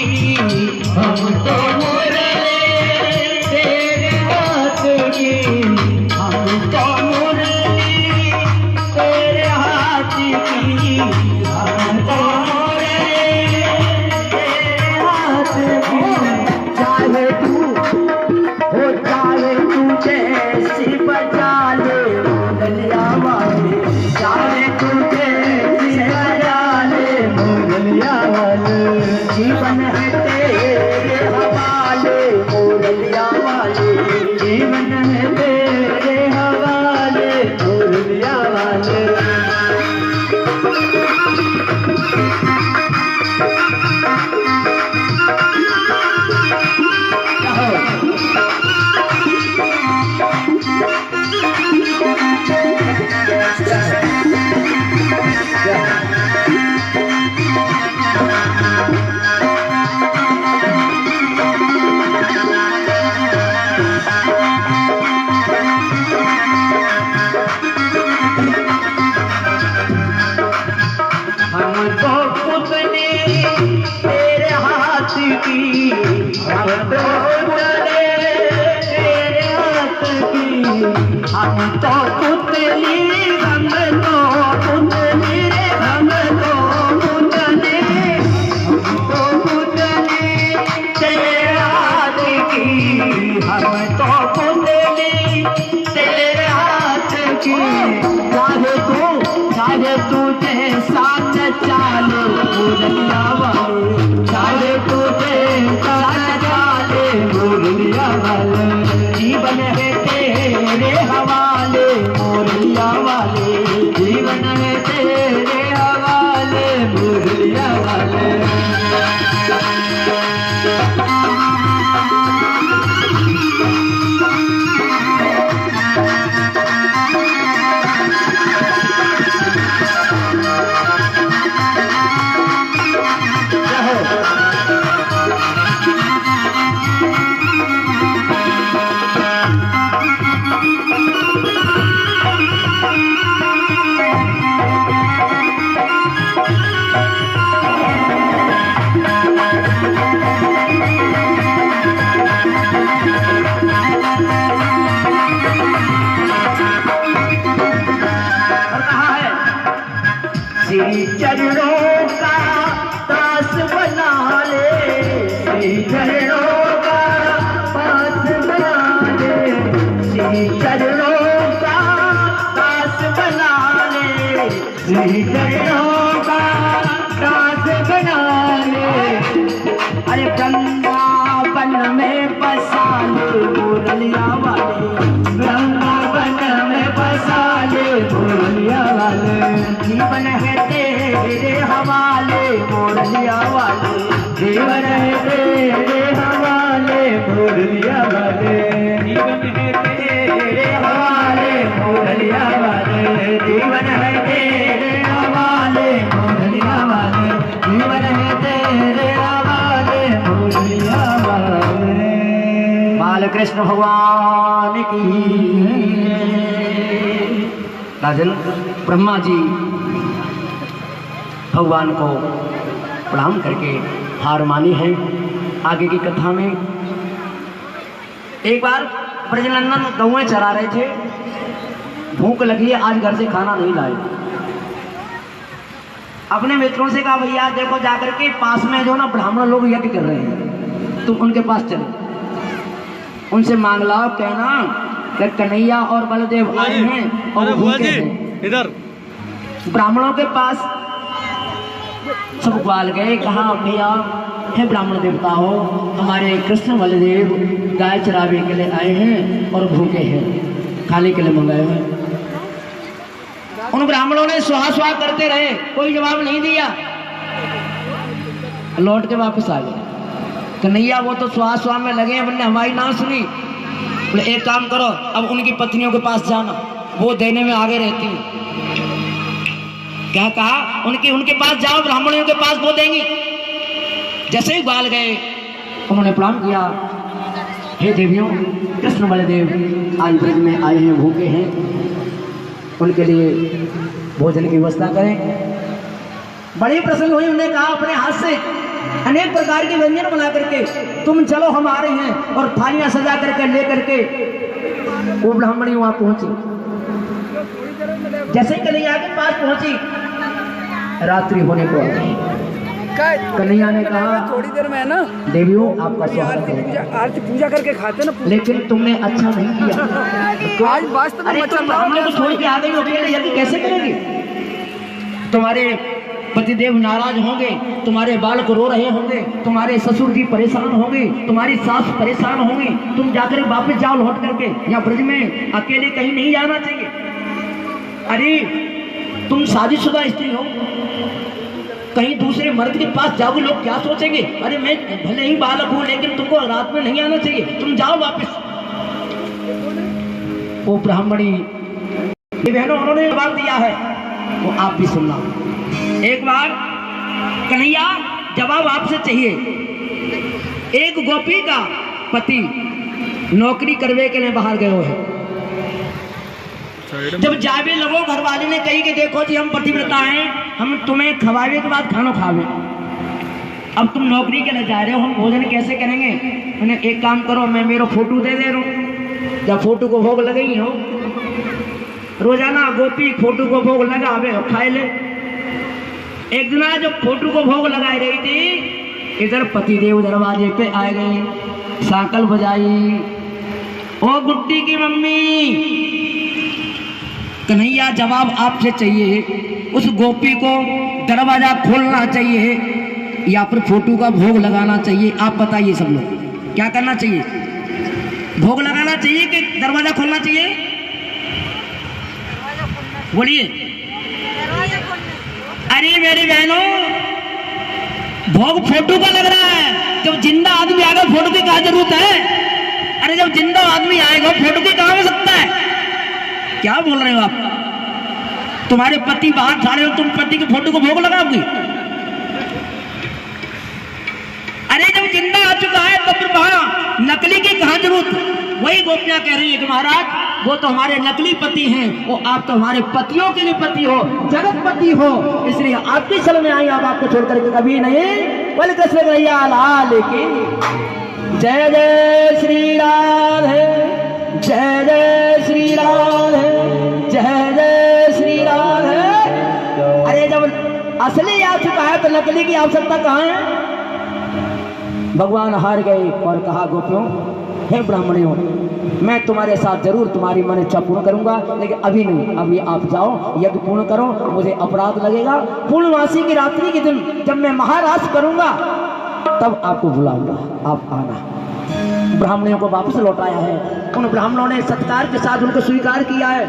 की, हम तो मुरली तेरे हाथ की, हम तो मुरली तेरे हाथ की, हम तो मुरली तेरे हाथ की। चाहे तू हो चाहे तू जैसी बजा ले मुरलिया वाले, चाहे तू जैसी बजा ले मुरलिया वाले, जीवन है तेरे हवाले मुरलिया वाले, जीवन है तेरे हवाले मुरलिया वाले। हमको पुतने तेरे हाथ की, हमको पुतने तेरे हाथ की, हम तो पुतली हम तो पुतली हम तो पुतले, हम तो पुतली तेरे हाथ की, हम तो पुतली तेरे हाथ की। चाहे तू जैसा चाले मुरलिया वाले, चाहे तू जैसा चाले मुरलिया वाले, जीवन है तेरे हवाले मुरलिया वाले, जीवन है तेरे हवाले मुरलिया वाले। श्री चरणों का दास बना ले, श्री चरणों का दास बना ले, श्री चरणों का दास बना ले, श्री चरणों का दास बना ले। अरे वृंदावन में बसा ले मुरलिया वाले, वृंदावन में बसा ले मुरलिया वाले, जीवन है तेरे हवाले मुरलिया वाले, जीवन है तेरे हवाले मुरलिया वाले, जीवन है तेरे हवाले मुरलिया वाले, जीवन है तेरे हवाले मुरलिया वाले, जीवन है तेरे हवाले मुरलिया वाले। बाल कृष्ण भगवान की। राजन ब्रह्मा जी भगवान को प्रणाम करके हार मानी है। आगे की कथा में एक बार ब्रजनंदन गौएं चरा रहे थे, भूख लगी है, आज घर से खाना नहीं लाए। अपने मित्रों से कहा भैया देखो जाकर के पास में जो ना ब्राह्मण लोग यज्ञ कर रहे हैं, तुम उनके पास चलो, उनसे मांग लाओ, कहना कि कन्हैया और बलदेव आए हैं और भूखे हैं। इधर ब्राह्मणों के पास सब ग्वाल गए, कहा भैया हे ब्राह्मण देवता हो, हमारे कृष्ण बलदेव गाय चरावे के लिए आए हैं और भूखे हैं, खाने के लिए मंगाए हैं। उन ब्राह्मणों ने सुहा सुहा करते रहे, कोई जवाब नहीं दिया, लौट के वापस आ गए। कन्हैया वो तो सुहा सुहा में लगे हैं, उन्होंने हमारी ना सुनी। बोले एक काम करो, अब उनकी पत्नियों के पास जाना, वो देने में आगे रहती हैं। क्या कहा? उनके पास जाओ, ब्राह्मणों के पास वो देंगी। जैसे ही ग्वाल गए उन्होंने प्रणाम किया, हे देवियों, कृष्ण बलदेव आज ब्रज में आए हैं, भूखे हैं, उनके लिए भोजन की व्यवस्था करें। बड़ी प्रसन्न हुई, उन्होंने कहा अपने हाथ से अनेक प्रकार के व्यंजन बना करके तुम चलो हम आ रहे हैं, और थालियां सजा करके ले करके वो ब्राह्मणी वहां पहुंची। जैसे ही कन्हैया के पास पहुंची, रात्रि होने को आ गई। कन्हैया ने कहा थोड़ी देर में है ना देवियों आपका स्वागत है, आरती पूजा करके खाते ना, लेकिन तुमने अच्छा नहीं किया। आज वास्तव में अरे तुम ब्राह्मण को छोड़ के आ गई हो, अकेले कैसे करेगी? तुम्हारे पतिदेव नाराज होंगे, तुम्हारे बालक रो रहे होंगे, तुम्हारे ससुर जी परेशान होंगे, तुम्हारी सास परेशान होंगी, तुम जाकर वापस जाओ लौट करके, या ब्रज में अकेले कहीं नहीं जाना चाहिए। अरे तुम शादीशुदा स्त्री हो, कहीं दूसरे मर्द के पास जाओगे लोग क्या सोचेंगे? अरे मैं भले ही बालक हूं लेकिन तुमको रात में नहीं आना चाहिए, तुम जाओ वापस। वो ब्राह्मणी बहनों उन्होंने जवाब दिया है, वो आप भी सुनना। एक बार कन्हैया जवाब आपसे चाहिए। एक गोपी का पति नौकरी करवे के लिए बाहर गए हैं। जब जावे लगो घर वाले ने कही कि देखो जी हम पतिव्रता हैं, हम तुम्हें खवावे के बाद खाना खावे, अब तुम नौकरी के लिए जा रहे हो, हम भोजन कैसे करेंगे? मैंने एक काम करो, मैं मेरा फोटो दे रहा हूँ, जब फोटो को भोग लगाई हो, रोजाना गोपी फोटो को भोग लगावे और खाए ले। एक दिन जब फोटो को भोग लगाई रही थी, इधर पतिदेव दरवाजे पे आ गए, साकल बजाई, ओ गुड्डी की मम्मी। कन्हैया जवाब आपसे चाहिए, उस गोपी को दरवाजा खोलना चाहिए या फिर फोटो का भोग लगाना चाहिए? आप बताइए सब लोग, क्या करना चाहिए? भोग लगाना चाहिए कि दरवाजा खोलना चाहिए? बोलिए। अरे मेरी बहनों, भोग फोटो का लग रहा है, जब जिंदा आदमी आएगा फोटो की क्या जरूरत है? अरे जब जिंदा आदमी आएगा फोटो की कहां हो सकता है? क्या बोल रहे हो आप? तुम्हारे पति बाहर खड़े हो, तुम पति के फोटो को भोग लगाओगी? अरे जब जिंदा आ चुका है तो फिर वहां नकली की कहां जरूरत? वही गोपियां कह रही है कि महाराज वो तो हमारे नकली पति हैं, वो आप तो हमारे पतियों के लिए पति हो, जगत पति हो, इसलिए आपकी शरण में आई, आप आपको छोड़ करके कभी नहीं। बोल कृष्ण कन्हैया लाल की जय। जय श्री राधे, जय जय श्री राधे, जय जय श्री राधे। अरे जब असली आ चुका है तो नकली की आवश्यकता कहाँ है? भगवान हार गए और कहा गोपियों, हे ब्राह्मणियों, मैं तुम्हारे साथ जरूर तुम्हारी मन इच्छा पूर्ण करूंगा, लेकिन अभी नहीं, अभी आप जाओ यज्ञ पूर्ण करो, मुझे अपराध लगेगा। पूर्णमासी की रात्रि के दिन जब मैं महाराज करूंगा तब आपको बुलाऊंगा, आप आना। ब्राह्मणियों को वापस लौटाया है। उन ब्राह्मणों ने सत्कार के साथ उनको स्वीकार किया है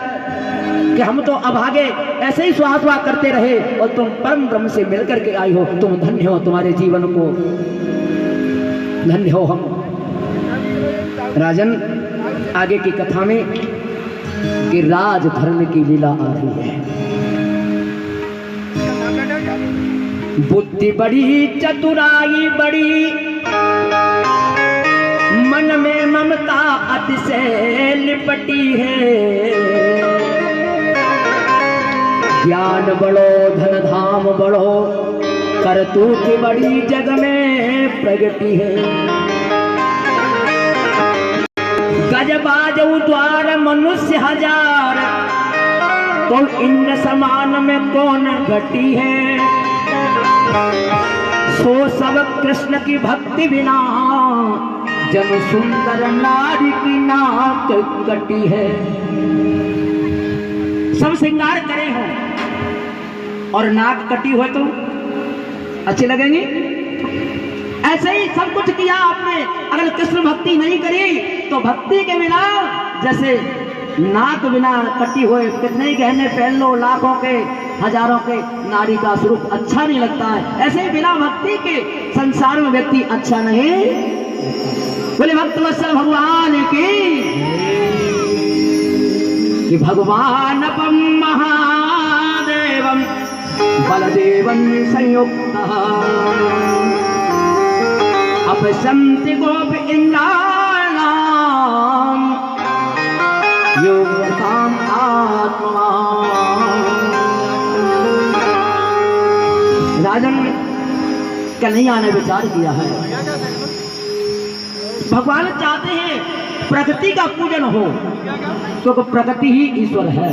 कि हम तो अभागे ऐसे ही स्वाहा करते रहे और तुम परम ब्रह्म से मिलकर के आई हो, तुम धन्य हो, तुम्हारे जीवन को धन्य हो हम। राजन, आगे की कथा में कि राजधर्म की लीला आ रही है। बुद्धि बड़ी, चतुराई बड़ी, मन में ममता अतिशय लिपटी है। ज्ञान बड़ो, धन धाम बड़ो, करतूत बड़ी जग में प्रगति है। गजबाज द्वार मनुष्य हजार, तो इंद्र समान में कौन घटी है। सो सब कृष्ण की भक्ति बिना, जन सुंदर नारी की नाक कटी है। सब श्रृंगार करे हो और नाक कटी हो तो अच्छी लगेंगी? ऐसे ही सब कुछ किया आपने, अगर कृष्ण भक्ति नहीं करी तो भक्ति के बिना जैसे नाक बिना कटी हुए कितने गहने पहन लो, लाखों के हजारों के, नारी का स्वरूप अच्छा नहीं लगता है। ऐसे ही बिना भक्ति के संसार में व्यक्ति अच्छा नहीं। बोले भक्त वत्सल भगवान की कि भगवान अपम महादेवम बलदेवं संयुक्तः अपसंति गोप इंद्राणाम योगताम आत्मा। राजन, कन्हैया ने विचार किया है, भगवान चाहते हैं प्रकृति का पूजन हो, क्योंकि प्रकृति ही ईश्वर है।